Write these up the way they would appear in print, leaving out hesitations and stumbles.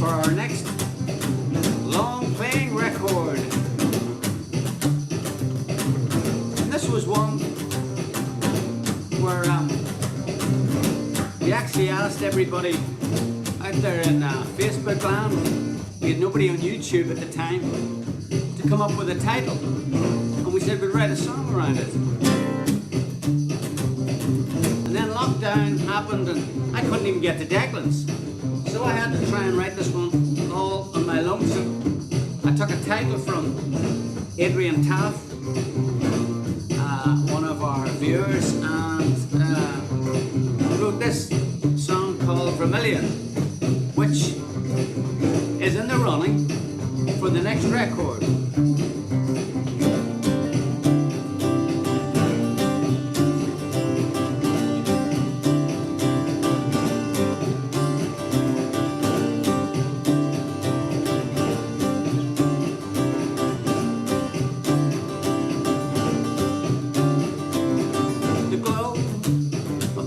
our next long playing record. And this was one where we actually asked everybody out there in Facebook land, we had nobody on YouTube at the time, to come up with a title. And we said we'd write a song around it. And then lockdown happened and I couldn't even get to Declan's. So I had to try and write this one all on my lonesome. I took a title from Adrian Taff, one of our viewers, and wrote this song called Vermillion, which is in the running for the next record.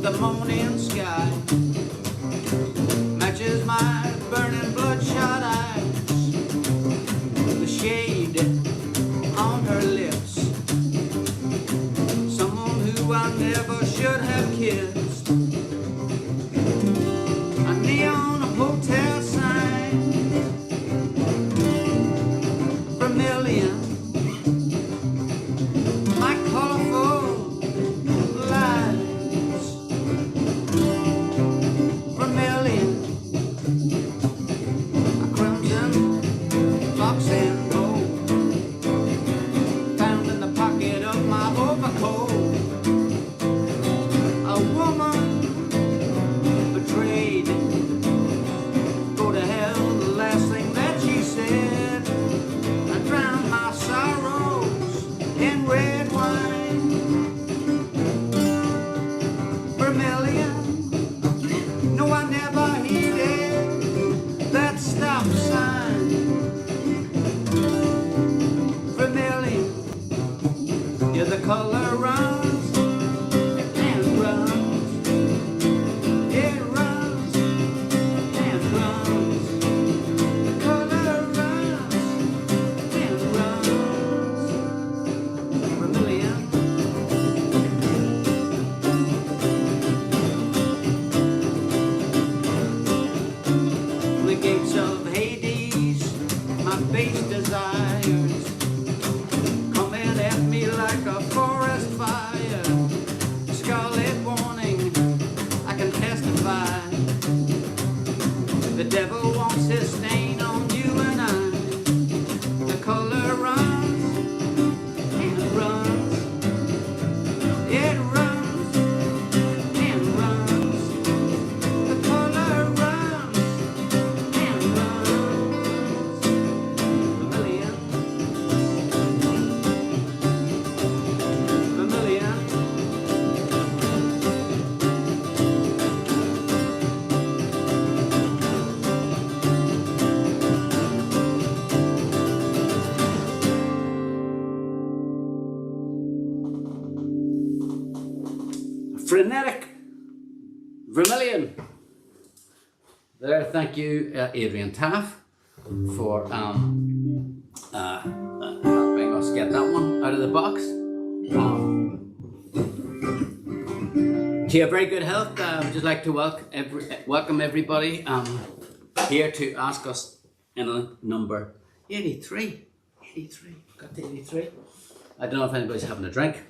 The morning sky matches my burning bloodshot eyes. The shade on her lips, someone who I never should have kissed. A neon hotel sign, Vermillion, my colorful the color runs and runs, it runs and runs, the color runs and runs, Vermillion. The gates of Hades, my base desires, like a forest fire, scarlet warning, I can testify. The devil wants his stain on you and I. The color runs and runs, it runs and runs, the color runs and runs, Vermillion. Frenetic Vermillion. There, thank you, Adrian Taff, for helping us get that one out of the box. To your very good health, I'd just like to welcome everybody here to ask us in number 83. 83, got to 83. I don't know if anybody's having a drink.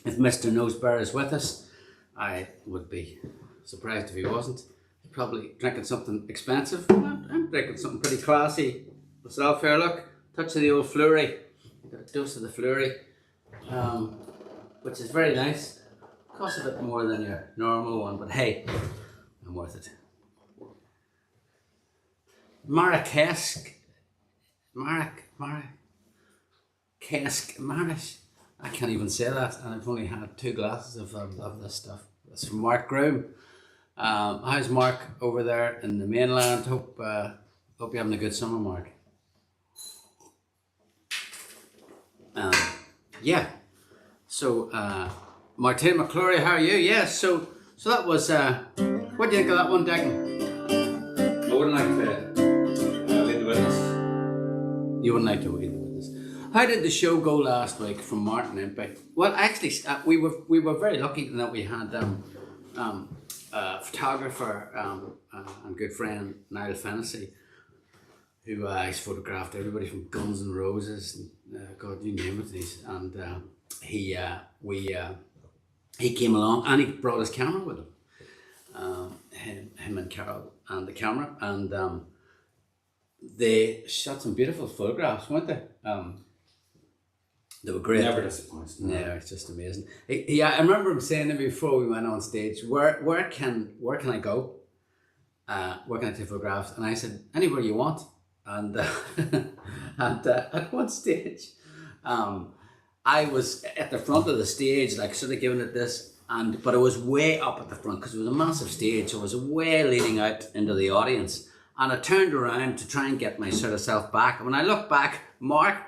If Mr. Nosebear is with us, I would be surprised if he wasn't. He's probably drinking something expensive. I'm drinking something pretty classy myself here. Look, touch of the old Fleury. Got a dose of the Fleury, which is very nice. Costs a bit more than your normal one, but hey, I'm worth it. Marrakesh. I can't even say that, and I've only had 2 glasses of this stuff. It's from Mark Groom. How's Mark over there in the mainland? Hope you're having a good summer, Mark. Yeah. So Martin McClory, how are you? Yes. So that was. What do you think of that one, Declan? I wouldn't like to. You wouldn't like to read about this. How did the show go last week from Martin Impey? Well, actually, we were very lucky in that we had photographer and good friend Niall Fennessy, who has photographed everybody from Guns N' Roses, and, God, you name it. And he came along and he brought his camera with him. Him and Carol and the camera, and they shot some beautiful photographs, weren't they? They were great. Never disappoints. No, it's just amazing. I remember him saying to me before we went on stage, where can I go? Where can I take photographs? And I said, anywhere you want. And at one stage, I was at the front of the stage, like sort of giving it this, but it was way up at the front because it was a massive stage, so it was way leading out into the audience. And I turned around to try and get my sort of self back. And when I looked back, Niall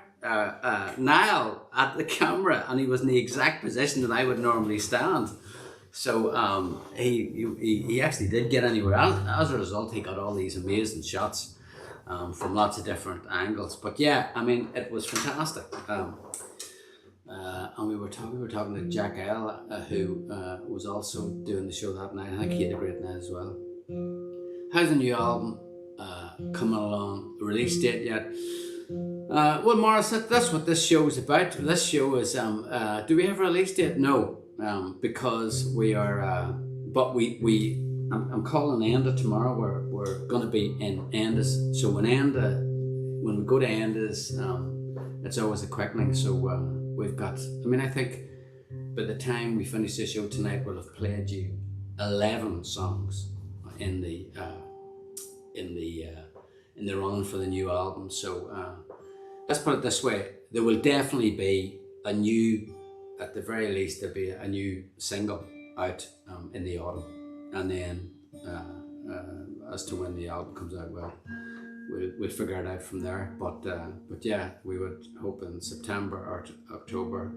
at the camera, and he was in the exact position that I would normally stand. So he actually did get anywhere. As a result, he got all these amazing shots from lots of different angles. But yeah, I mean, it was fantastic. And we were talking to Jack L, who was also doing the show that night. I think he had a great night as well. How's the new album coming along? Release date yet? Well, Morris, that's what this show is about. This show is, do we have a release date? No, because we are, but I'm calling Enda tomorrow. We're going to be in Enda's. So when we go to Enda's, it's always a quickening. So we've got, I mean, I think by the time we finish this show tonight, we'll have played you 11 songs in the run for the new album. So let's put it this way: there will definitely be at the very least, there'll be a new single out in the autumn, and then as to when the album comes out, well, we'll figure it out from there. But yeah, we would hope in September or October.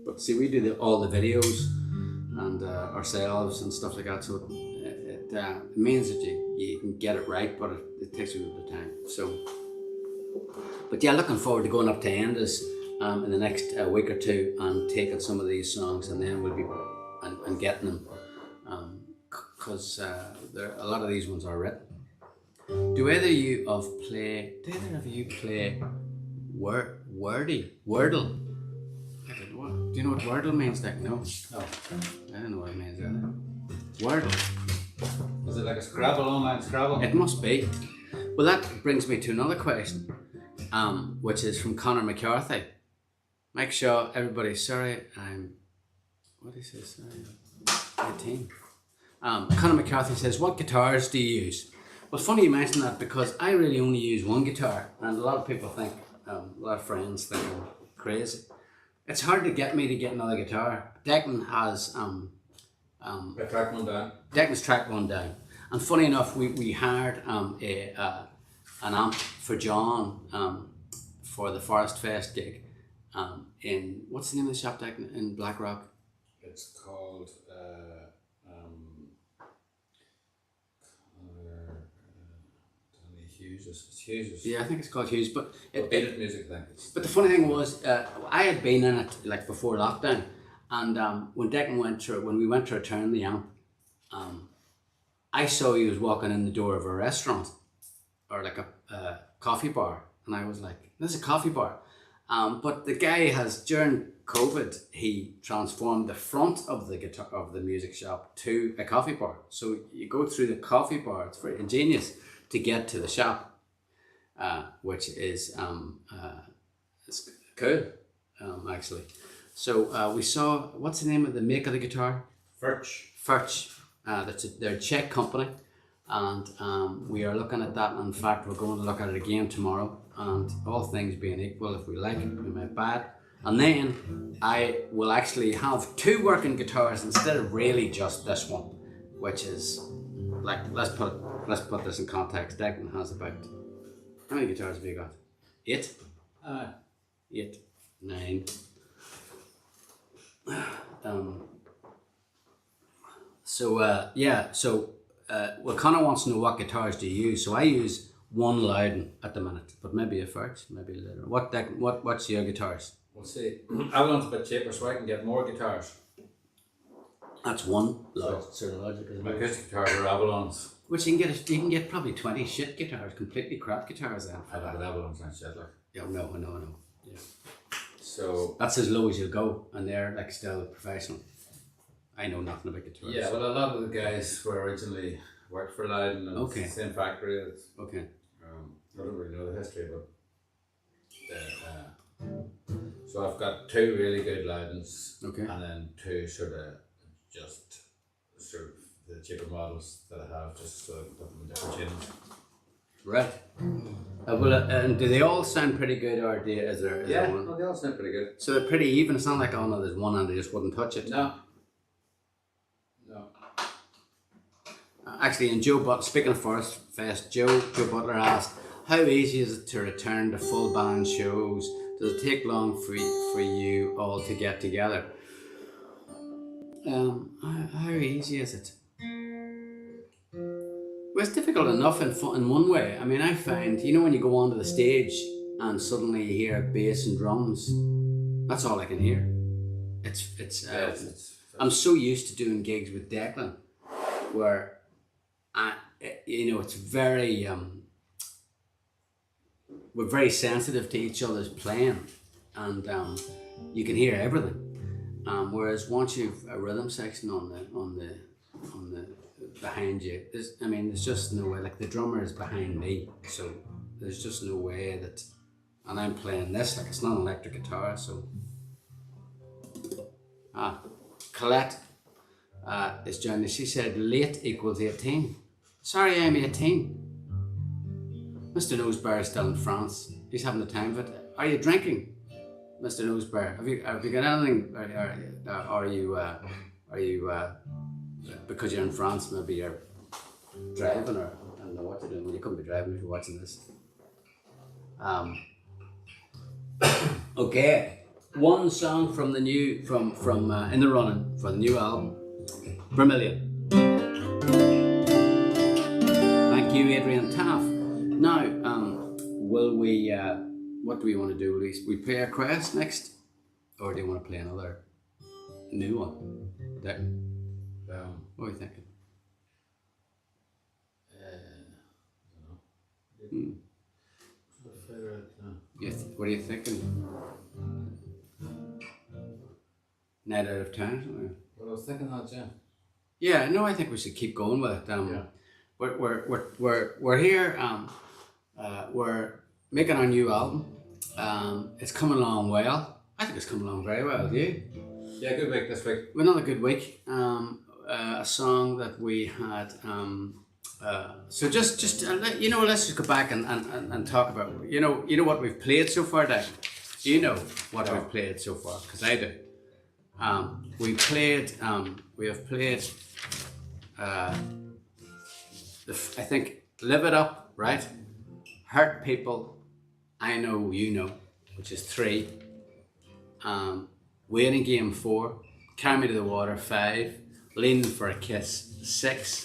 But see, we do all the videos and ourselves and stuff like that, so it means that you can get it right, but it takes a little bit of time. So, but yeah, looking forward to going up to Enda's in the next week or two and taking some of these songs, and then we'll be and getting them, because a lot of these ones are written. Do either of you play Wordle? Do you know what Wordle means? Like, no. No. I don't know what it means either. Wordle. Is it like a Scrabble, online Scrabble? It must be. Well, that brings me to another question, which is from Conor McCarthy. Mike Shaw, everybody, sorry, what did he say, sorry, 18. Conor McCarthy says, what guitars do you use? Well, funny you mention that, because I really only use one guitar, and a lot of people think, a lot of friends think I'm crazy. It's hard to get me to get another guitar. Declan has I tracked one down. Declan's tracked one down. And funny enough, we hired an amp for John for the Forest Fest gig in, what's the name of the shop, Declan, in Blackrock? It's called Hughes. Yeah, I think it's called Hughes, but Beat Music, I think. But the funny thing was, I had been in it like before lockdown, and when we went to return the amp, I saw he was walking in the door of a restaurant or like a coffee bar, and I was like, "This is a coffee bar," but the guy has, during COVID, he transformed the front of the music shop to a coffee bar. So you go through the coffee bar. It's very ingenious to get to the shop. Which is it's cool, actually. So we saw, what's the name of the make of the guitar? Furch. They're a Czech company, and we are looking at that. In fact, we're going to look at it again tomorrow. And all things being equal, if we like it, we might buy it. And then I will actually have two working guitars instead of really just this one, which is like, let's put this in context. Declan has about, how many guitars have you got? 8? 8, 9. Well, Connor wants to know what guitars do you use. So I use one Loudon at the minute, but maybe a first, maybe later. What's your guitars? We'll see. Avalon's a bit cheaper, so I can get more guitars. That's one sort of logic, isn't My it? acoustic guitars are Avalon's. Which you can get probably 20 shit guitars, completely crap guitars then. I know, but Avalon's not shit, like. Yeah, no. Yeah. So That's as low as you'll go, and they're like still professional. I know nothing about guitars. yeah, well, a lot of the guys were originally worked for Loudon and Okay. it's the same factory. It's, Okay. I don't really know the history, but so I've got two really good Loudons, Okay. and then two sort of the cheaper models that I have, just so I can put them in different tunes. Right. And do they all sound pretty good, or is there one? No, they all sound pretty good. So they're pretty even. It's not like, oh no, there's one and they just wouldn't touch it. No. Actually, and speaking of Forest Fest, Joe Butler asked, how easy is it to return to full band shows? Does it take long for you all to get together? How easy is it? Well, it's difficult enough in one way. I mean, I find, when you go onto the stage and suddenly you hear bass and drums, that's all I can hear. I'm so used to doing gigs with Declan, where it's very we're very sensitive to each other's playing, and you can hear everything. Whereas once you've a rhythm section on the behind you, there's just no way. Like the drummer is behind me, so there's just no way that. And I'm playing this like it's not an electric guitar, so. Colette is joining us. She said late equals 18. Sorry, I'm 18. Mr. Nosebear is still in France. He's having the time of it. Are you drinking, Mr. Nosebear? Have you got anything? Are you because you're in France? Maybe you're driving, or I don't know what you're doing. Well, you couldn't be driving if you're watching this. Okay. One song from the new from in the running for the new album, Vermillion. Thank you, Adrian Taff. Now, will we? What do we want to do? We play a quest next, or do you want to play another new one? What are you thinking? What are you thinking? Night Out of Town? Well, I was thinking that, yeah. Yeah, no, I think we should keep going with it. We're here. We're making our new album. It's coming along well. I think it's coming along very well. Do you? Yeah, good week this week. Another good week. A song that we had. So just let's just go back and talk about what we've played so far, Declan. Do you know what we've played so far? Because I do. We have played. I think Live It Up, right? Hurt People, I Know You Know, which is 3. Waiting Game 4. Carry Me to the Water 5. Leaning for a Kiss 6.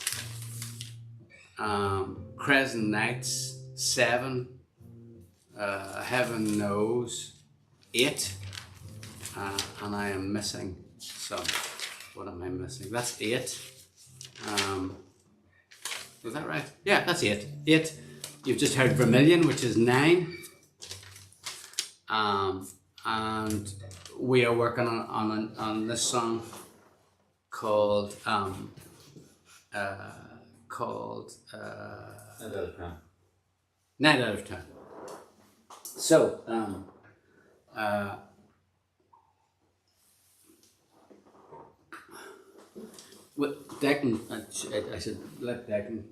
Crescent Nights 7. Heaven Knows 8. And I am missing some. What am I missing? That's 8. Was that right? Yeah, that's 8. 8. You've just heard Vermillion, which is 9. And we are working on this song called Night Out of Town. So Declan, I should let Declan,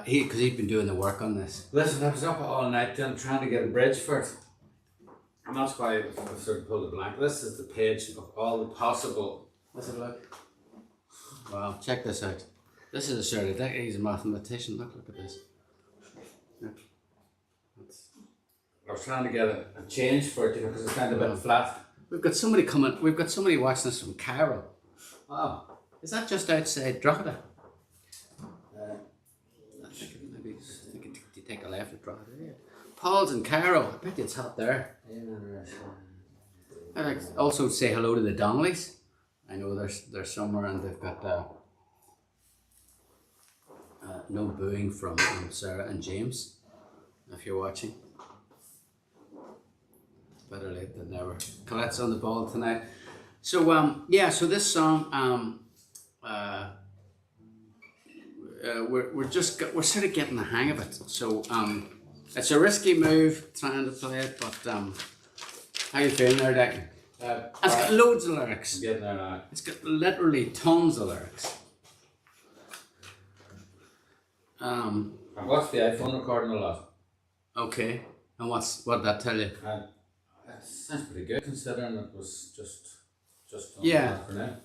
because he's been doing the work on this. Listen, I was up all night trying to get a bridge for it. And that's why I've sort of pulled it blank. This is the page of all the possible. Let's have a look. Wow, check this out. This is a sort of he's a mathematician. Look at this. Look. I was trying to get a change for it because it's kind of a bit flat. We've got somebody coming. We've got somebody watching us from Carroll. Wow, is that just outside Drogheda? left it right there. Paul's and Carol. I bet it's hot there. I'd like to also say hello to the Donnellys. I know they're somewhere and they've got no booing from Sarah and James. If you're watching, better late than never. Colette's on the ball tonight. So so this song we're sort of getting the hang of it. So it's a risky move trying to play it, but how you feeling there, Declan? It's got loads of lyrics. Getting there now. It's got literally tons of lyrics. I watched the iPhone recording a lot. Okay, and what did that tell you? It sounds pretty good considering it was just on Yeah. the afternoon.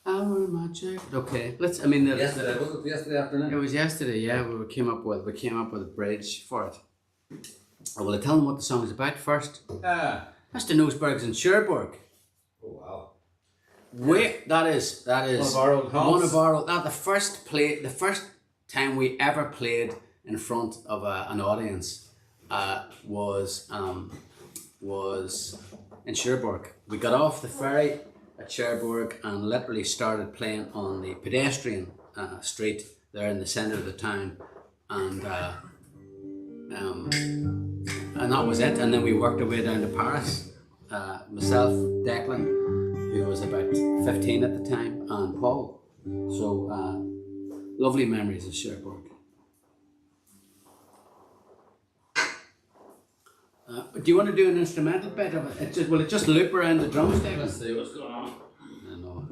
I wear my jacket. Okay, let's. I mean, Yesterday, was it yesterday afternoon? it was yesterday. Yeah, we came up with a bridge for it. Oh, will I tell them what the song is about first? Ah. That's the Nosebergs in Cherbourg. Oh wow. Wait, that is One of our old haunts. one of our old. The first time we ever played in front of an audience was in Cherbourg. We got off the ferry at Cherbourg and literally started playing on the pedestrian street there in the centre of the town, and that was it. And then we worked our way down to Paris. Myself, Declan, who was about 15 at the time, and Paul. So lovely memories of Cherbourg. Do you want to do an instrumental bit of it? Will it just loop around the drums, Declan? Let's see what's going on. I know.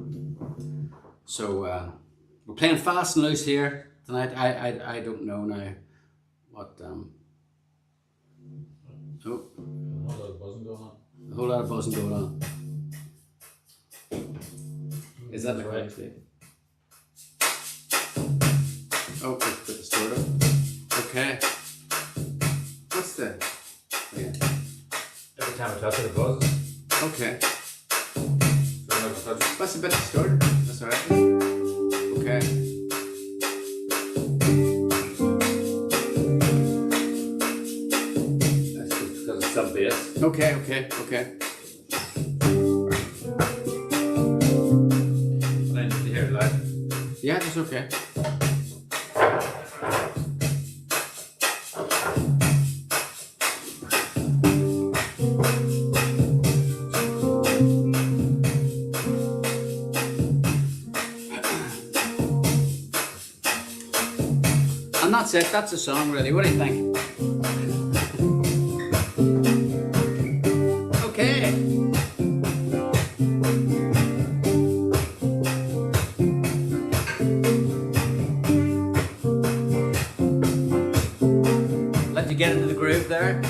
So we're playing fast and loose here tonight. I don't know now what A whole lot of buzzing going on. a whole lot of buzzing going on. Is that the correct thing? Oh, it's a bit distorted. Okay. What's the? Yeah. Every time I touch it, it buzzes. Okay. So I'm not gonna touch it. That's a bit distorted. That's alright. Okay. That's just because it's some bass. Okay. But I need to hear it live. Yeah, that's okay. And that's it, that's the song really. What do you think? Okay. Let you get into the groove there.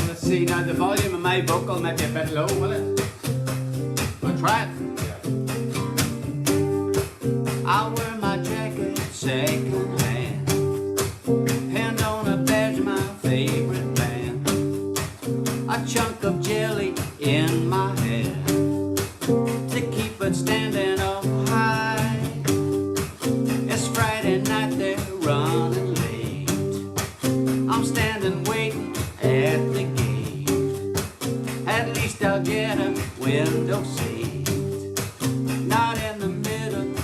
Let's see, now the volume of my vocal might be a bit low, will it? I'll try it. I wear my jacket second hand, pinned on a badge, my favorite band, a chunk of jelly in my hair to keep it standing up high. It's Friday night, they're running late, I'm standing waiting at the gate. At least I'll get a window seat, not in the middle.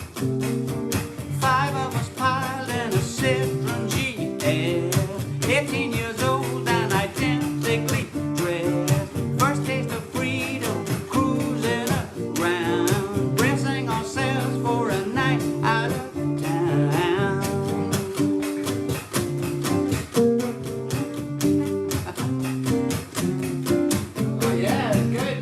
5 of us piled in a Citroen GL, 18 years old and identically dressed. First taste of freedom, cruising around, bracing ourselves for a night out of town. Oh yeah, good.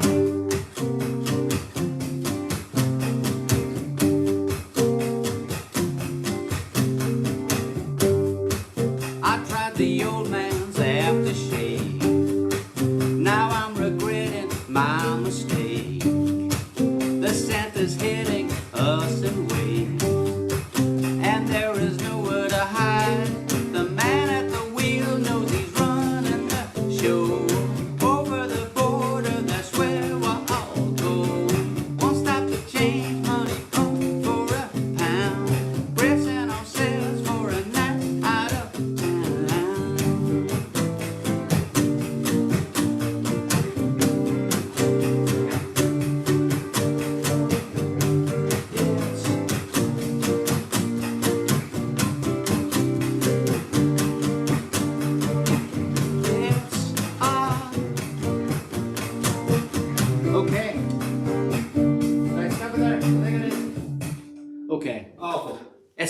I tried the old man's aftershave, now I'm regretting my mistake. The scent is hitting us in waves, and there is nowhere to hide. The man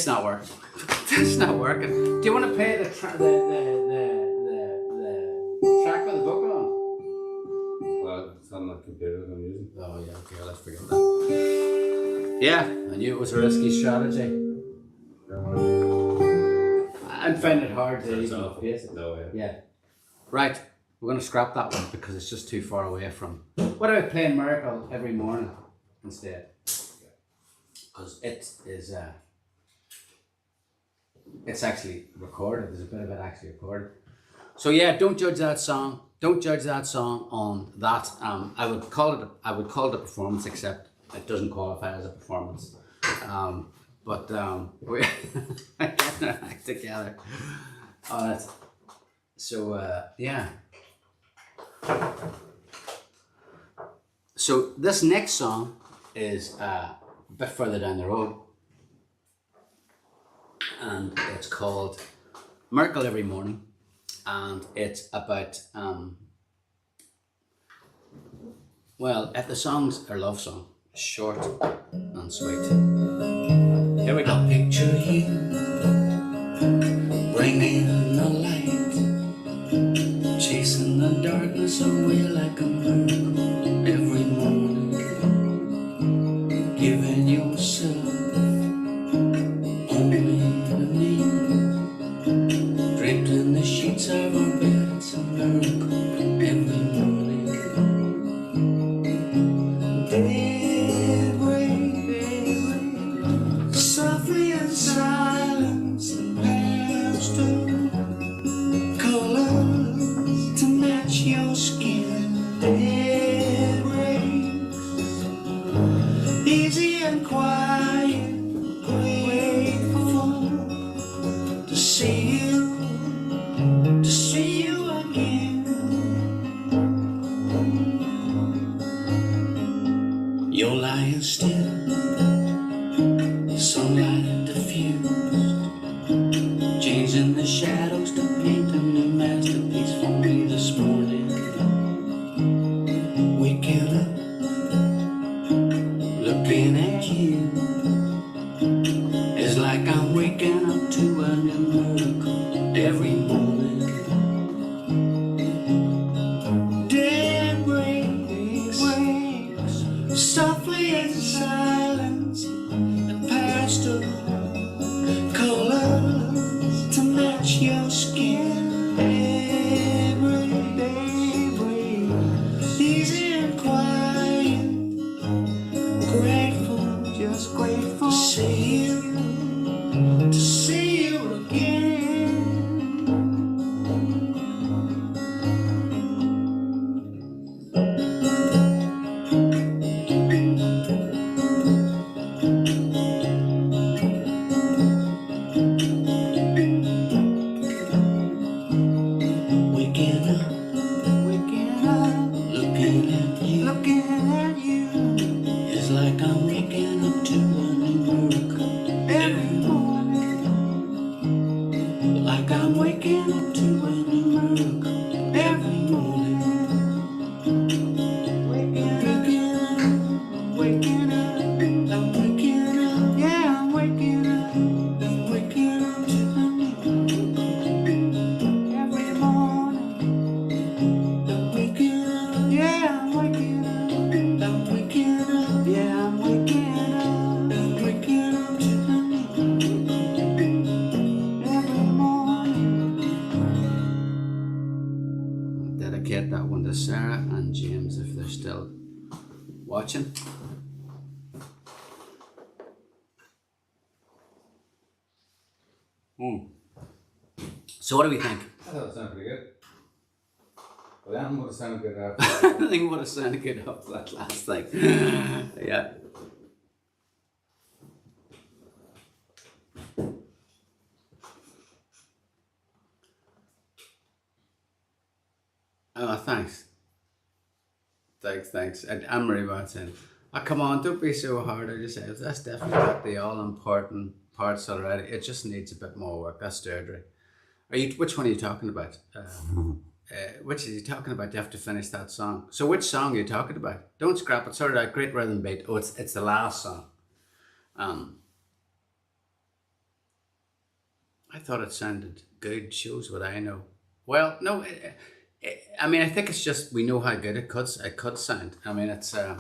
It's not working. It's not working. Do you want to play the track with the vocal on? Well, it's on the computer that I'm using. Oh yeah, okay, let's forget that. Yeah, I knew it was a risky strategy. I find it hard to even face it. No way. Yeah. Right, we're going to scrap that one because it's just too far away from... What about playing Miracle every morning instead? Because it is... it's actually recorded. There's a bit of it actually recorded. So yeah, don't judge that song. Don't judge that song on that. I would call it a performance, except it doesn't qualify as a performance. But we're getting our act together on it. So yeah. So this next song is a bit further down the road, and it's called Miracle Every Morning, and it's about well, if the songs are love song, short and sweet. Here we go. I picture you bringing the light, chasing the darkness away like a miracle every morning, giving yourself only to me, draped in the sheets of our bed. It's a miracle every morning. Softly in silence and pastel colors to match your skin. It breaks easy and quiet, grateful to see you again. You're lying still, sunlight diffused, changing the shadows to paint a new masterpiece for me this morning. Waking up, looking at you, it's like I'm waking up to a new miracle every morning. Day breaks softly in silence, pastel colors to match your skin. Every day breaks easy and quiet, grateful, just grateful to see you again. Waking up, looking at you, it's like I'm waking up to a new miracle every morning. Like I'm waking up to a new miracle every morning. Waking up, I'm waking up, yeah, I'm waking up to a new miracle every morning. I'm waking up, yeah, I'm waking up. I'm waking up, yeah, I'm waking up. I'm waking up to the new every morning. Dedicate that one to Sarah and James if they're still watching. So what do we think? I thought it sounded pretty good. Well, that would have sounded good after. I think it would have sounded good after that last thing. Yeah. Oh, thanks. Thanks. And Anne-Marie Martin. Oh, come on, don't be so hard on yourselves. That's definitely got the all-important parts already. It just needs a bit more work. That's Deirdre. Which one are you talking about? Which are you talking about? You have to finish that song. So which song are you talking about? Don't scrap it. Sort of great rhythm beat. Oh, it's the last song. I thought it sounded good. Shows what I know. Well, no, I mean, I think it's just we know how good it could sound. I mean, it's It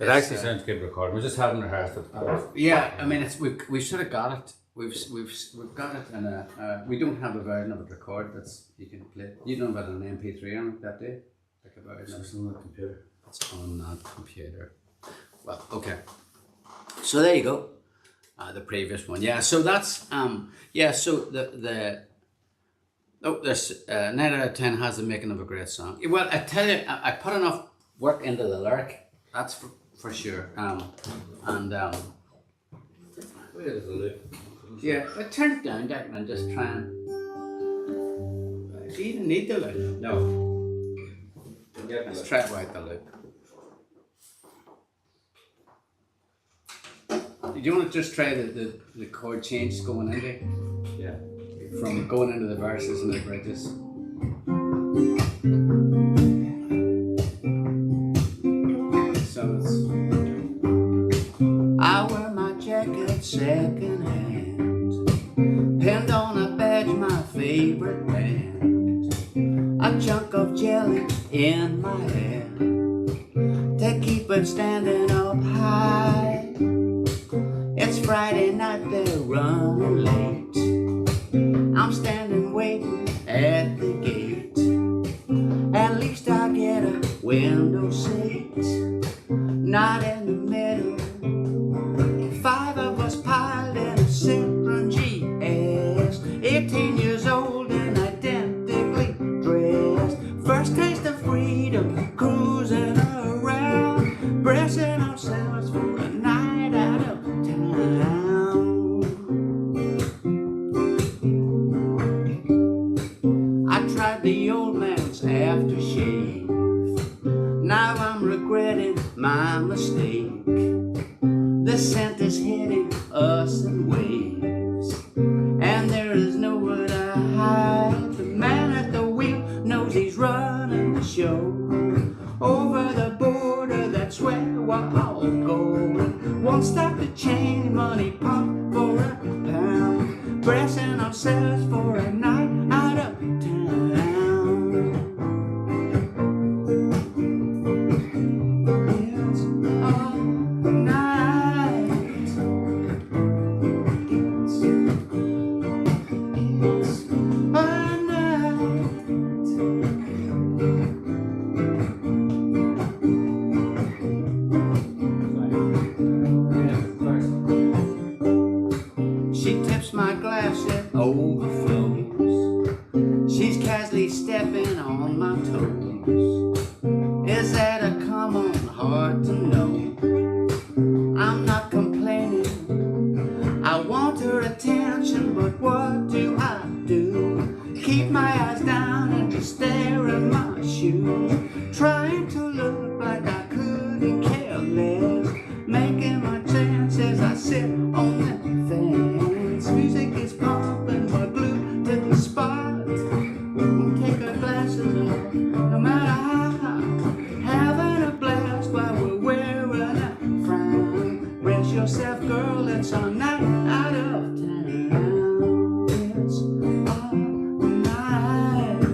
actually sounds good recording. We just haven't rehearsed it. yeah. I mean, it's we've sort of got it. We've got it in a. We don't have a version of it recorded that's you can play. You don't have it on an MP3 on it that day. Like a version. It's on the computer. It's on that computer. Well, okay. So there you go. The previous one, yeah. So that's yeah. So the there's 9 out of 10 has the making of a great song. Well, I tell you, I put enough work into the lyric. That's for sure. Where is the loop? Yeah, but turn it down, Declan. Just try and. Do you even need the loop? No. Let's try it without the loop. Do you want to just try the chord change going into? Yeah. From going into the verses and the bridges. So it's I wear my jacket second hand, pinned on a badge my favorite band, a chunk of jelly in my hair to keep it standing up high. It's Friday night, they're running late. I'm standing waiting at the gate. At least I get a window seat, not in the middle. 5 of us piled in a Citroen GS, 18 years old and identically dressed. First taste of freedom, cruising around, bracing ourselves for a night out of town. I tried the old man's aftershave. Now I'm regretting my mistake. The scent is hitting us in waves, and there is nowhere to hide. The man at the wheel knows he's running the show. Over the border, that's where we're all going. Won't stop to change money, pump for a pound, bracing ourselves for a night out of town. It's all night. It's all night. She tips my glass, it overflows. She's casually stepping on my toes. Is that a common? Hard to know. I'm not complaining. I want her attention, but what do I do? Keep my eyes down and just stare at my shoes, trying to look like I couldn't care less, making my chances. I sit on the fence. Music is pumping, we're glued to the spot. We'll take our glasses off, no matter how. Having a blast while we're wearing a frown. Brace yourself, girl, it's our night out of town. It's all night.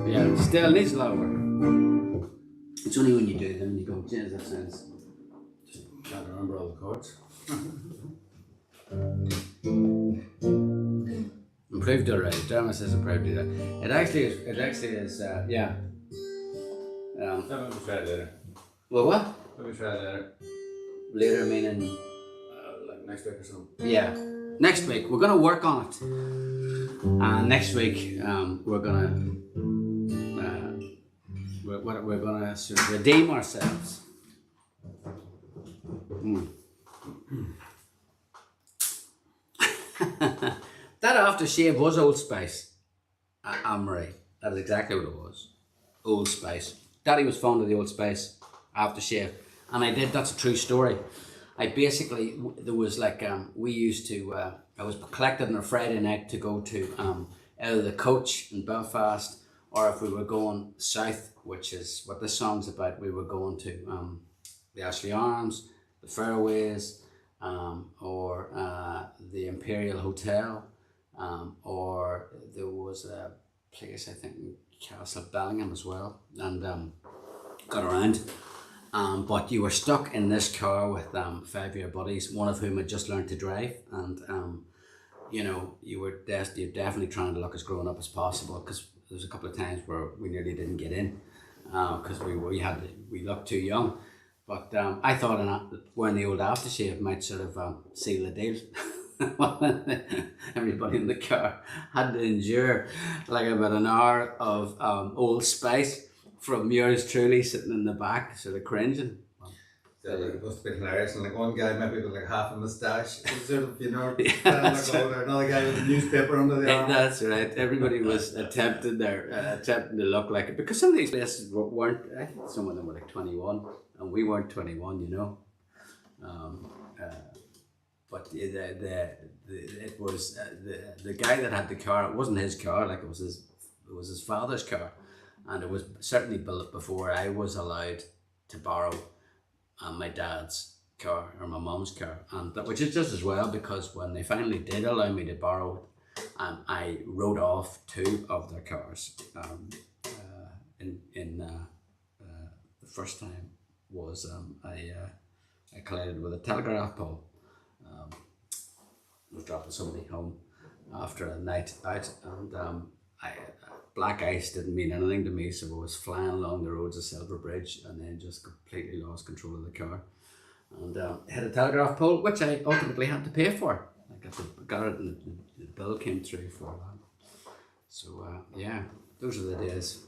Yeah, still needs a lot of work. It's only when you do them you go, geez, that sounds. Just can't remember all the chords. Improved already. Dermot says improved it. It actually is, yeah. Maybe we try it later. Well, what? Maybe try it later. Later, meaning, Like next week or something. yeah. Next week, we're going to work on it. And next week, we're going to, we're going to sort of redeem ourselves. That aftershave was Old Spice, Anne-Marie. That is exactly what it was. Old Spice. Daddy was fond of the Old Spice aftershave, and I did. That's a true story. I basically, there was like we used to. I was collected on a Friday night to go to either the Coach in Belfast, or if we were going south, which is what this song's about. We were going to the Ashley Arms, the Fairways, or the Imperial Hotel, or there was a place I think in Castle Bellingham as well, and got around. But you were stuck in this car with 5 of your buddies, one of whom had just learned to drive, and you know, you're definitely trying to look as grown up as possible, because there was a couple of times where we nearly didn't get in because we looked too young. But I thought wearing the old aftershave might sort of seal the deal. Everybody in the car had to endure like about an hour of Old Spice from yours truly sitting in the back, sort of cringing. It must have been hilarious, and like one guy maybe with like half a moustache, sort of, you know, another guy with a newspaper under the arm. That's right. Everybody was attempting to look like it, because some of these places weren't. I think some of them were like 21, and we weren't 21, you know. But it was the guy that had the car. It wasn't his car, like it was his father's car, and it was certainly built before I was allowed to borrow my dad's car or my mom's car, and which is just as well, because when they finally did allow me to borrow it, I wrote off 2 of their cars. The first time was I collided with a telegraph pole. I was dropping somebody home after a night out, and black ice didn't mean anything to me, so I was flying along the roads of Silver Bridge, and then just completely lost control of the car and hit a telegraph pole, which I ultimately had to pay for. I got it, and the bill came through for that. So yeah, those are the days.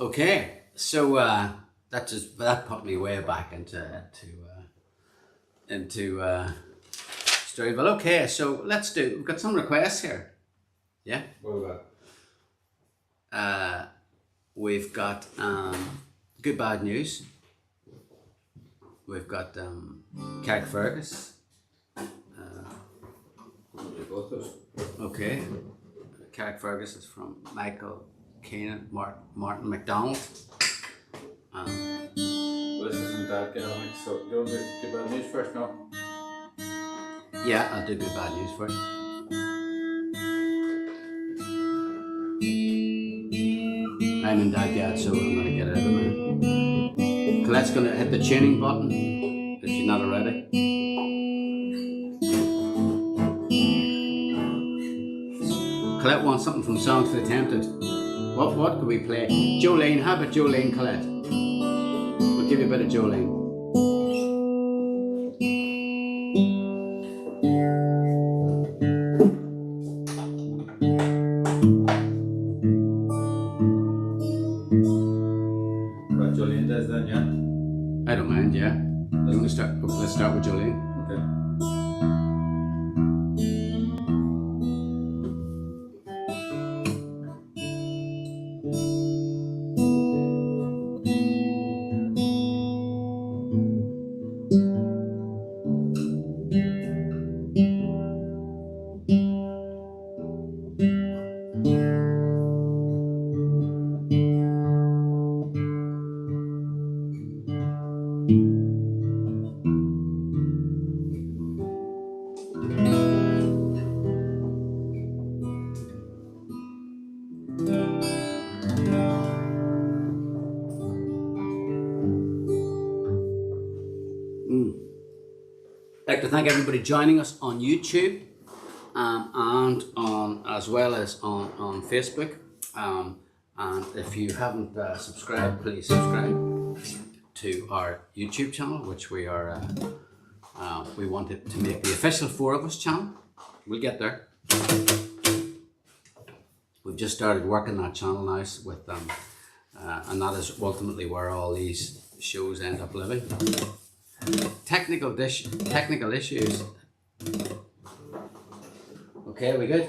Okay, so that put me way back into story. Well, okay, so we've got some requests here. Yeah. What about? We've got good bad news. We've got Carrickfergus. Both those. Okay. Carrickfergus is from Michael Keenan, Martin McDonald. Well, this isn't that good, so do you want to do good bad news first, no? Yeah, I'll do good bad news first. I'm in that yet, so I'm gonna get it out of me. Colette's gonna hit the tuning button if she's not already. Colette wants something from Songs for the Tempted. What could we play? Jolene, how about Jolene, Colette? We'll give you a bit of Jolene. I don't mind, yeah. Let's start with Jolene. Okay. I'd like to thank everybody joining us on YouTube and as well as on Facebook. And if you haven't subscribed, please subscribe to our YouTube channel, which we wanted to make the official 4 of Us channel. We'll get there. We've just started working that channel now with and that is ultimately where all these shows end up living. Technical issues. Okay, we good?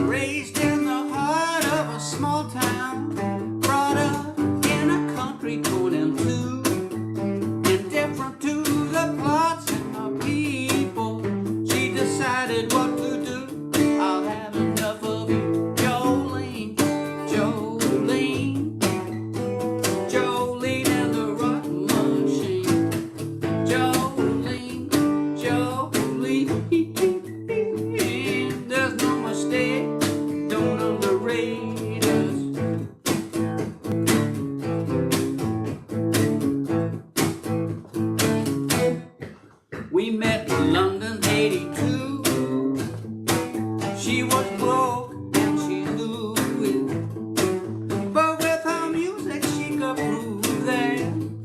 Raised in the heart of a small town, brought up in a country going too, indifferent to the plots and the people. She decided what to do. I'll have enough of you, Jolene, Jolene, Jolene and the rock machine, Jolene, Jolene. There's no mistake. Don't underrate us. We met in London, 82. She was broke and she knew it, but with her music she could prove that,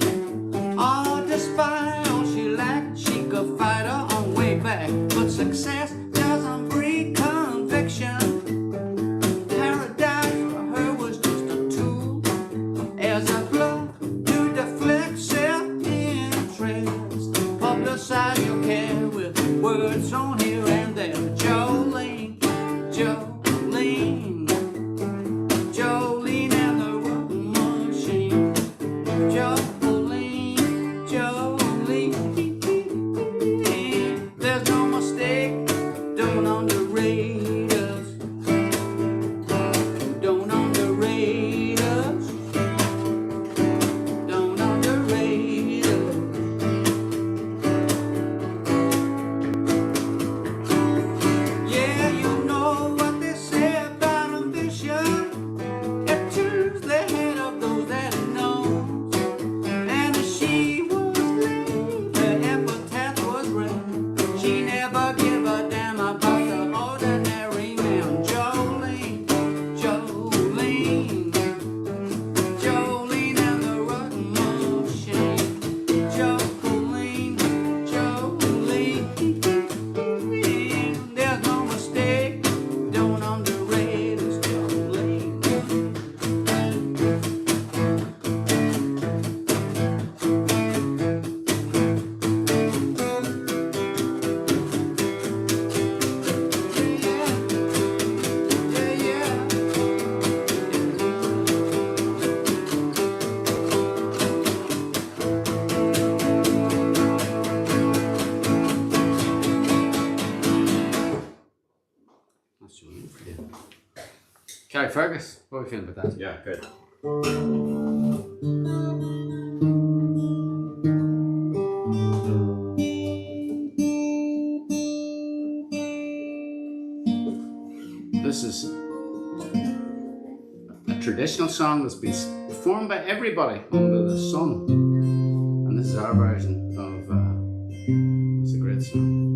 oh, despite all she lacked, she could fight her own way back. But success doesn't breed conviction. Paradise for her was just a tool, as a glove to deflect self-interest. Publicize your care with words on here and there. Jolene, Jolene, Jolene and the rock machine. Jolene, Jolene. There's no mistake. Don't underrate us. Don't underrate us. Don't underrate us. Yeah, you know what they say about ambition. It turns the head of those that it knows. And as she was late, her epitaph was read. She never gave a damn about the ordinary man. Jolene, Jolene, Jolene and the rock machine. Jolene, Jolene. There's no mistake. Don't underrate us, Jolene. Yeah, yeah. That's Jolene for you. Carrickfergus, what are we feeling about that? Yeah, good. This is a traditional song that's been performed by everybody under the sun, and this is our version of it's a great song.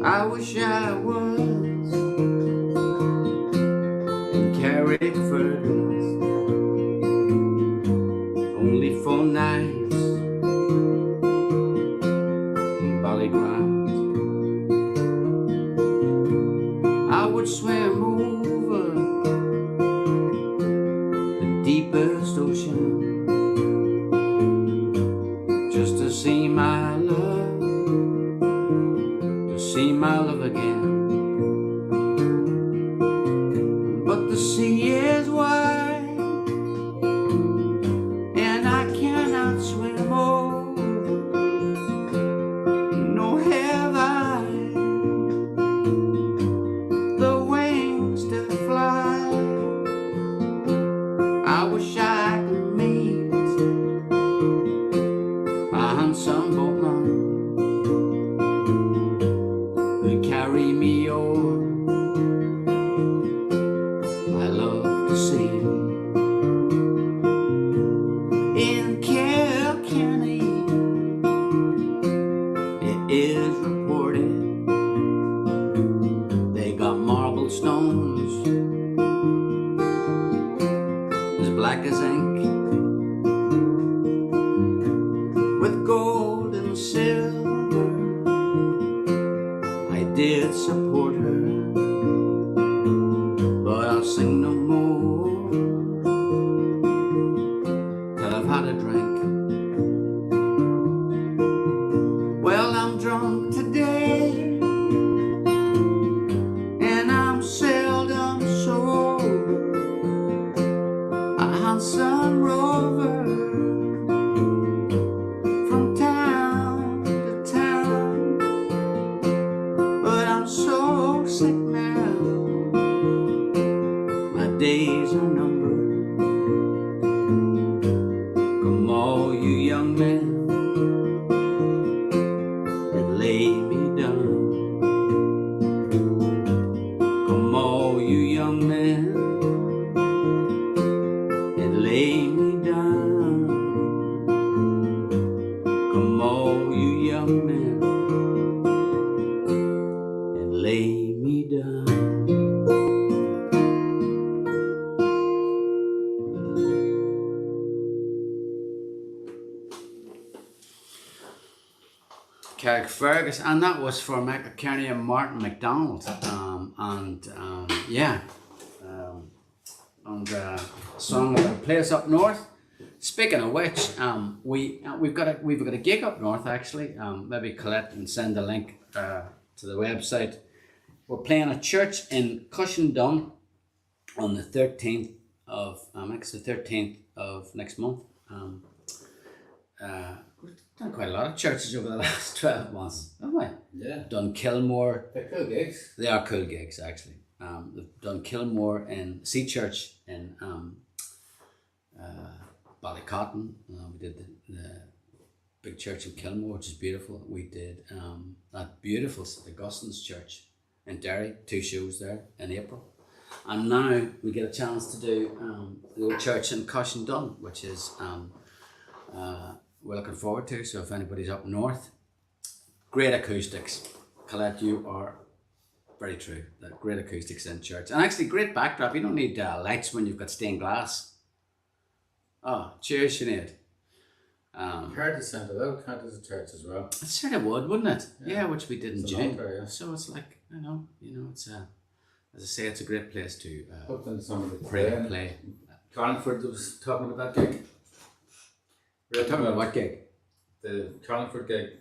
I wish I was in Carrickfergus, only for nights in Ballyground. I would swim over the deepest ocean just to see my love my love again. But the sea is wide, and I cannot swim over, nor have I the wings to fly. I wish I could meet a handsome boatman who carry me over. I love to see in Kilkenny. It is reported they got marble stones as black as ink, with gold and silver. I did support her, but I'll sing no more till I've had a drink. Well, I'm drunk today, and I'm seldom sober, a handsome rover from town to town. But I'm so sick now, my days are numbered. Come all you young men and lay me down. Come all you young men and lay me down. Come all you young men and lay me down. Carrickfergus, and that was for Michael Kearney and Martin McDonald. Song about Place Up North. Speaking of which, we've got a gig up north actually. Maybe collect and send a link to the website. We're playing a church in Cushendun on the 13th of next month. We've done quite a lot of churches over the last 12 months, haven't we? Yeah. Done Kilmore. They're cool gigs. They are cool gigs actually. They've done Kilmore in Sea Church in Ballycotton. We did the big church in Kilmore, which is beautiful. We did that beautiful Augustine's Church in Derry, 2 shows there in April. And now we get a chance to do the old church in Cushendun, which is we're looking forward to. So if anybody's up north, great acoustics. Colette, you are very true. That great acoustics in church, and actually great backdrop. You don't need lights when you've got stained glass. Oh, cheers, Sinead. Hard to sound a little count as a church as well. It sort of would, wouldn't it? Yeah, which we did in It's a June. altar, yeah. So it's like it's as I say, it's a great place to Hoping some of the pray and play. Carlingford was talking about that gig. We're talking about what gig? The Carlingford gig.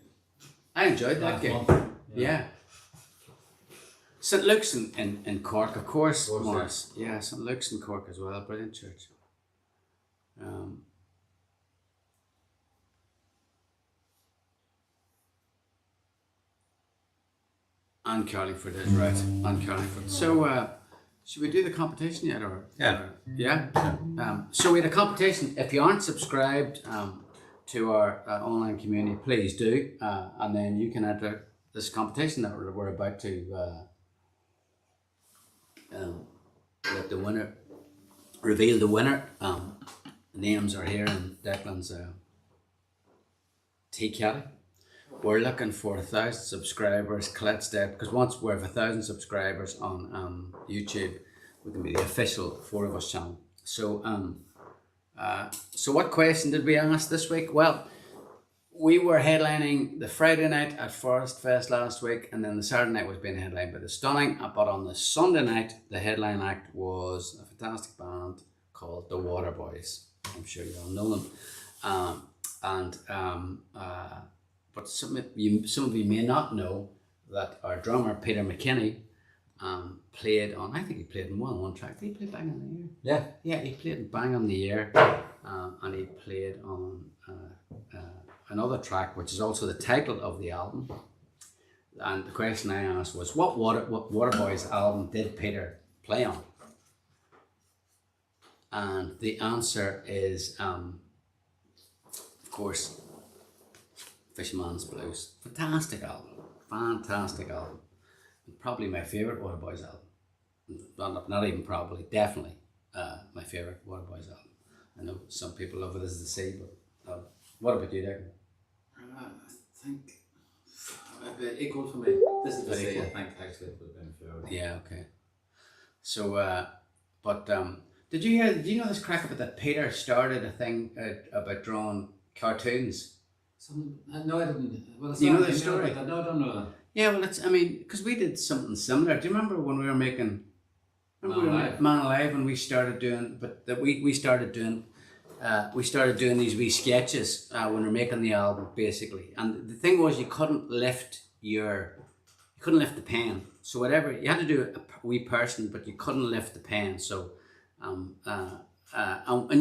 I enjoyed that last gig. month. Yeah. St Luke's in Cork, of course, Of course, Morris. Yeah, St Luke's in Cork as well. Brilliant church. And Carlingford is right. And Carlingford. So, should we do the competition yet, or? Yeah. Yeah. So we had a competition. If you aren't subscribed to our online community, please do, and then you can enter this competition that we're about to let the winner reveal the winner. Names are here in Declan's tea caddy. We're looking for 1,000 subscribers. Colette's dead, because once we have 1,000 subscribers on YouTube, we can be the official 4 of Us channel. So so what question did we ask this week? Well, we were headlining the Friday night at Forest Fest last week, and then the Saturday night was being headlined by the Stunning. But on the Sunday night, the headline act was a fantastic band called the Waterboys. I'm sure you all know them. But some of you may not know that our drummer Peter McKinney played on. I think he played in more than one track. Did he play Bang on the Ear? Yeah. Yeah, he played in Bang on the Ear, and he played on another track, which is also the title of the album. And the question I asked was, what Waterboys album did Peter play on? And the answer is, of course, Fisherman's Blues. Fantastic album. Probably my favourite Waterboys album. Not even probably, definitely my favourite Waterboys album. I know some people love it as the sea, but what about you, Declan? I think equal for me. This is the sea, I think, actually, would have been favorite. Yeah, okay. So, did you know this crack about that Peter started a thing about drawing cartoons? No, I didn't. Well, You know the story? No, I don't know that. Yeah, well, because we did something similar. Do you remember when we were making Man Alive? Man Alive, and we started doing, we started doing these wee sketches when we were making the album, basically. And the thing was, you couldn't lift the pen. So whatever, you had to do a wee person, but you couldn't lift the pen. So, and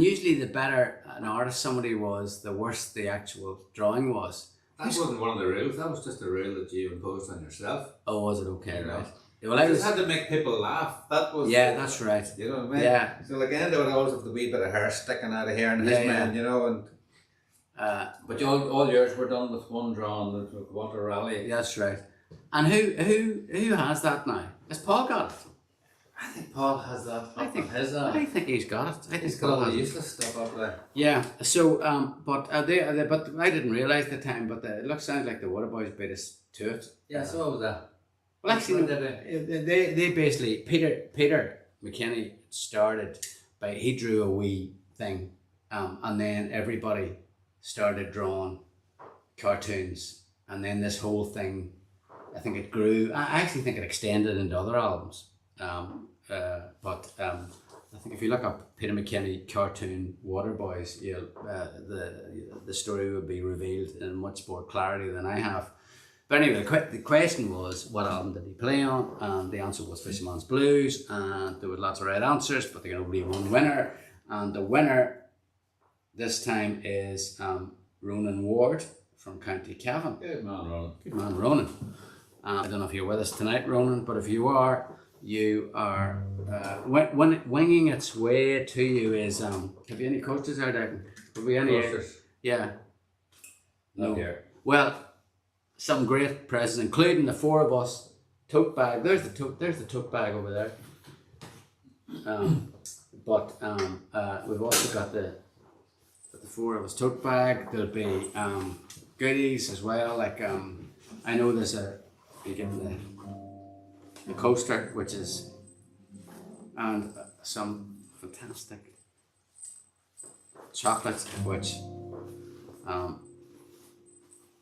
usually the better an artist somebody was, the worse the actual drawing was. That wasn't one of the rules. That was just a rule that you imposed on yourself. Oh, was it? Okay, You know. right. Well, I just had to make people laugh. That was. Yeah, that's right. You know what I mean? Yeah. So like Endo would always have the wee bit of hair sticking out of here in his man, you know, and. But all yours were done with one drawing, the Water Rally. That's right. And who has that now? Has Paul got it? I think Paul has that. I think he's got it. I think He's got Paul all the has it. useless stuff up there. Yeah. So, but I didn't realise the time. But it sounds like the Waterboys beat us to it. Yeah, so was that. Well, actually, they basically Peter McKinney started by he drew a wee thing, and then everybody started drawing cartoons, and then this whole thing, I think it grew. I actually think it extended into other albums. But I think if you look up Peter McKinney cartoon Waterboys, the story would be revealed in much more clarity than I have. But anyway, the question was, what album did he play on? And the answer was Fisherman's Blues, and there were lots of right answers, but there could only be one winner. And the winner this time is Ronan Ward from County Cavan. Good man, Ronan. Good man, Ronan. I don't know if you're with us tonight, Ronan, but if you are winging its way to you is, have you any coasters there, Declan? Have we any? Coasters? Yeah. Not here. Well, some great presents, including the four of us tote bag. There's the tote bag over there. We've also got the four of us tote bag. There'll be goodies as well. Like I know there's you get the coaster, which is, and some fantastic chocolate, which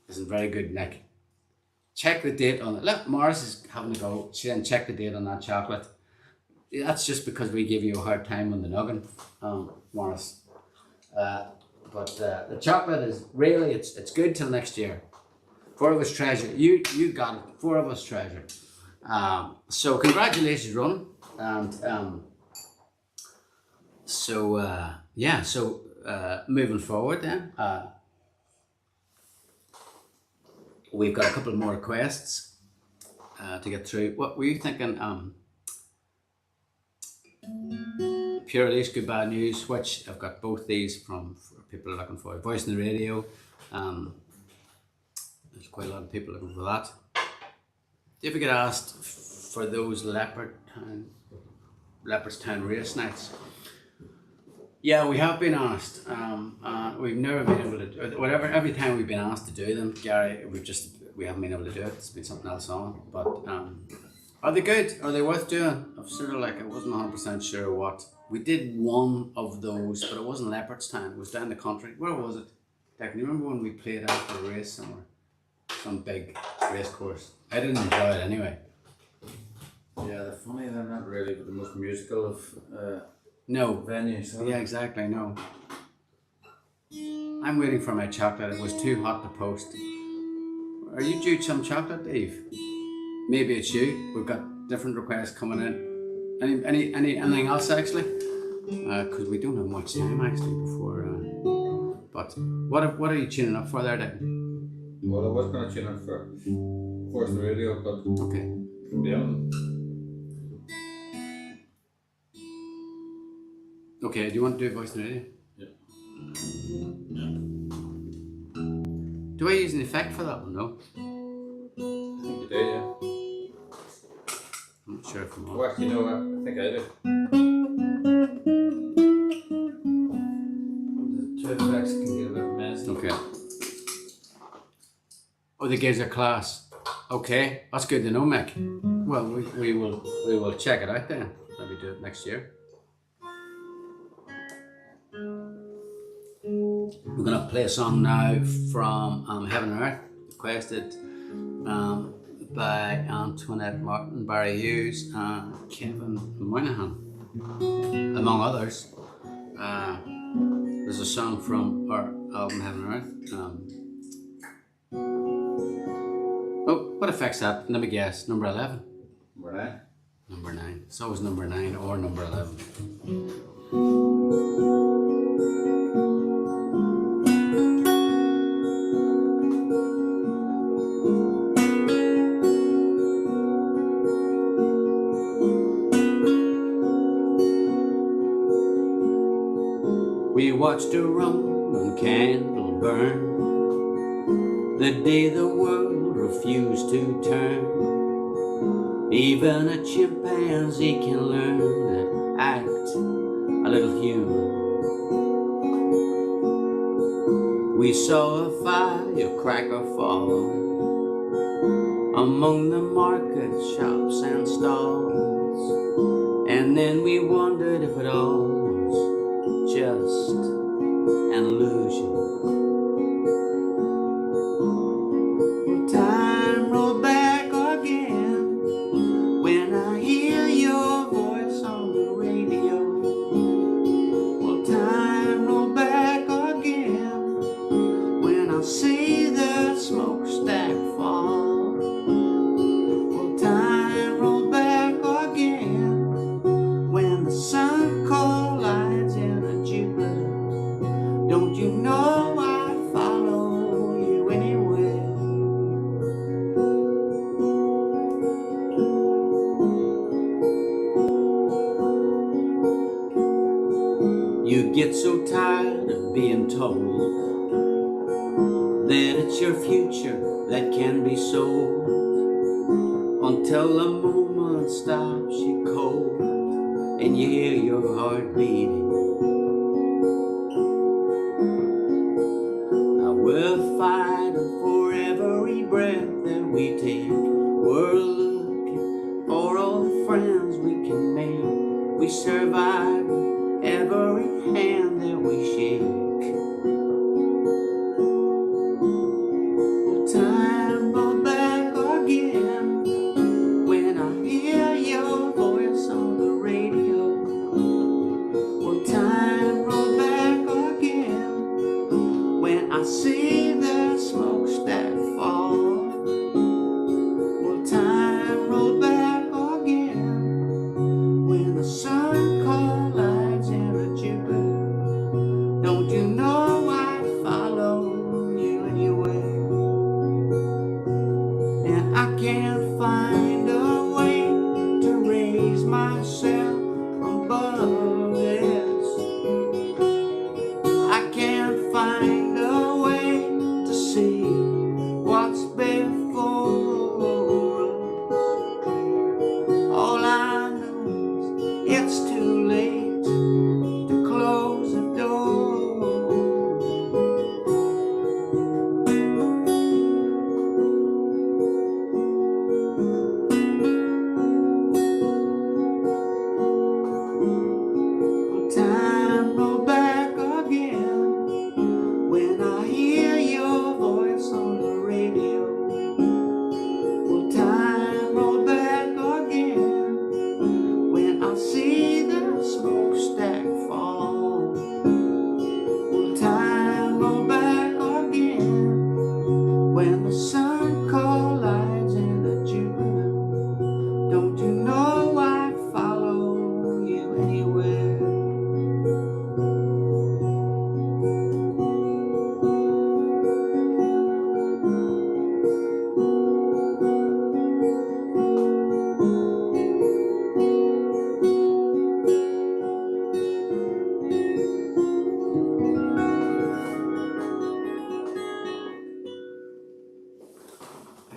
isn't very good, Nick. Check the date on it. Look, Morris is having a go. She didn't check the date on that chocolate. That's just because we give you a hard time on the noggin, Morris. But the chocolate is really, it's good till next year. Four of us treasure. You got it. Four of us treasure. So congratulations, Ron. And moving forward then, we've got a couple more requests to get through. What were you thinking? Pure Release, Good Bad News, which I've got both these for people looking for. Voice in the Radio. There's quite a lot of people looking for that. Do you ever get asked for those Leopardstown race nights? Yeah, we have been asked. We've never been able to do whatever. Every time we've been asked to do them, Gary, we haven't been able to do it. It's been something else on. But are they good? Are they worth doing? I'm sort of like I wasn't 100% sure what. We did one of those, but it wasn't Leopardstown. It was down the country. Where was it? Can you remember when we played out for a race somewhere? Some big race course. I didn't enjoy it anyway. Yeah, they're funny. They're not really the most musical of venues. Yeah, exactly. No. I'm waiting for my chocolate. It was too hot to post. Are you due some chocolate, Dave? maybe it's you. We've got different requests coming in. Anything else actually? Because we don't have much time actually before. But what are you tuning up for there, Declan? Well, I was going to tune in for Force the Radio, but Okay. yeah. Okay. Do you want to do voice on the radio? Yeah. Do I use an effect for that one? No. I think you do, yeah. I'm not sure if I'm on. Oh, actually, no, I think I do. The two effects can get a bit messy. Okay. Oh, the gigs are class. Okay, that's good to know, Mick. Well, we will check it out then. Maybe do it next year. We're gonna play a song now from Heaven and Earth, requested by Antoinette Martin, Barry Hughes, and Kevin Moynihan, among others. There's a song from our album Heaven and Earth. Oh, what affects that? Let me guess. Number 11. Number 9. Number 9. It's always number 9 or number 11. We watched a Roman candle burn the day the world refused to turn. Even a chimpanzee can learn to act a little human. We saw a firecracker fall among the market shops and stalls, and then we wondered if it all was just an illusion. Time rolled back again when I hear your voice on the radio. Well, time rolled back again when I see the smokestack fall. Well, time rolled back again when the sun collides in a Jupiter. Don't you know I'd follow you anywhere? You get so tired of being told that it's your future that can be sold, until the moment stops you cold and you hear your heart beating. Now we're fighting for every breath that we take. We're looking for all the friends we can make. We survive every hand that we shake. Time rolled back again when I hear your voice on the radio. Well, time rolled back again when I see the smokestack fall. Well, time rolled back again when the sun collides in a Jupiter. Don't you know I'd follow you anywhere? And I can't find a way to raise myself above this. I can't find a way to see what's before us. All I know is it's too late to close the door.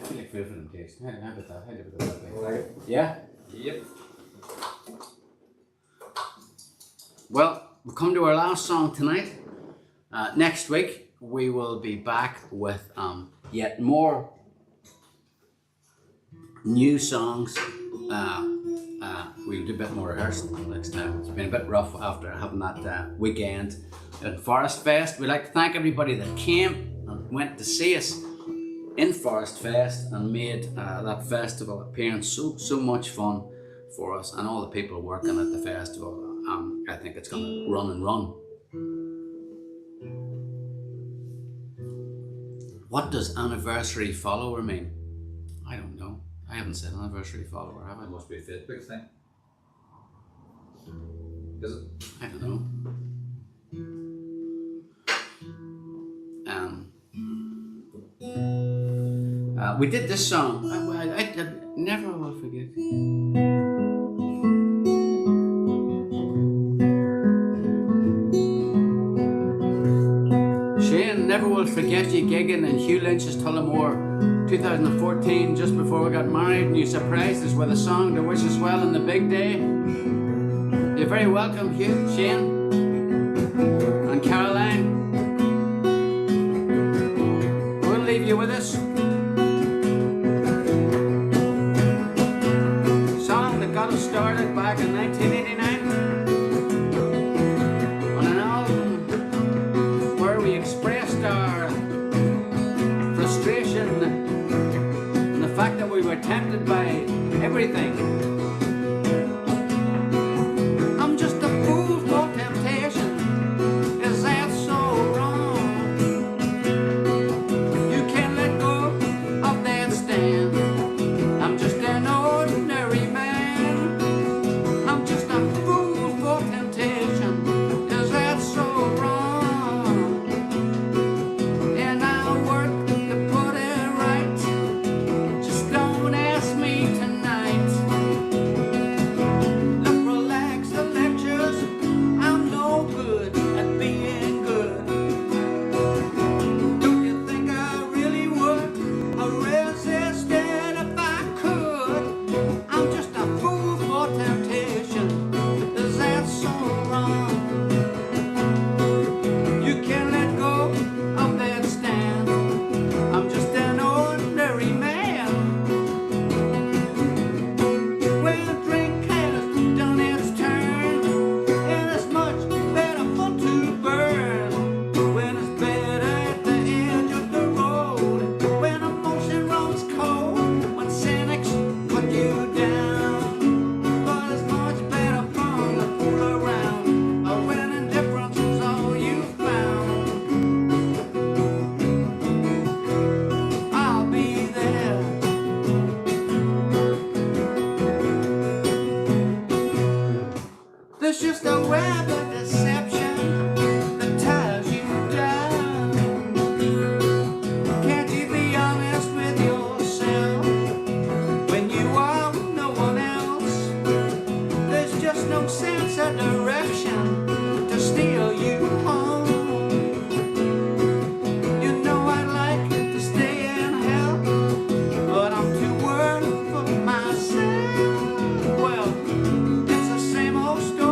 feel like food for them taste. How about that? How about that? Like it? Yeah? Yep. Well, we'll come to our last song tonight. Next week, we will be back with yet more new songs. We'll do a bit more rehearsal next time. It's been a bit rough after having that weekend at Forest Fest. We'd like to thank everybody that came and went to see us in Forest Fest and made that festival appearance so much fun for us, and all the people working at the festival. I think it's going to run and run. What does anniversary follower mean? I don't know. I haven't said anniversary follower, have I? It must be a Facebook thing. Is it? I don't know. We did this song. I never will forget. Shane, never will forget you gigging in Hugh Lynch's Tullamore 2014, just before we got married, and you surprised us with a song to wish us well on the big day. You're very welcome, Hugh, Shane, and Caroline. We'll leave you with us. Song that got us started back in 1989 on an album where we expressed our frustration and the fact that we were tempted by everything. I'm just a fool for temptation. Is that so wrong? You can't let go of that stand. I'm just an ordinary man. I'm just a fool for temptation. Is that so wrong? And I work to put it right. Just don't ask me tonight. Look, relax the lectures. I'm no good at being good. Don't you think I really would? I resist it if I could. I'm just a fool for temptation. Is that so wrong? You can't let go of that stand. I'm just an ordinary man. When drink has done its turn, and it's much better fun to burn. When it's better at the edge of the road, when emotion runs cold, when cynics put you down. But it's much better fun to fool around, or when indifference is all you found. I'll be there. There's just a web of deception that ties you down. Can't you be honest with yourself when you are with no one else? There's just no sense of direction to steal you home. You know I'd like to stay in hell, but I'm too worried for myself. Well, it's the same old story.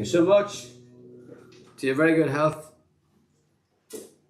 Thank you so much. To your very good health.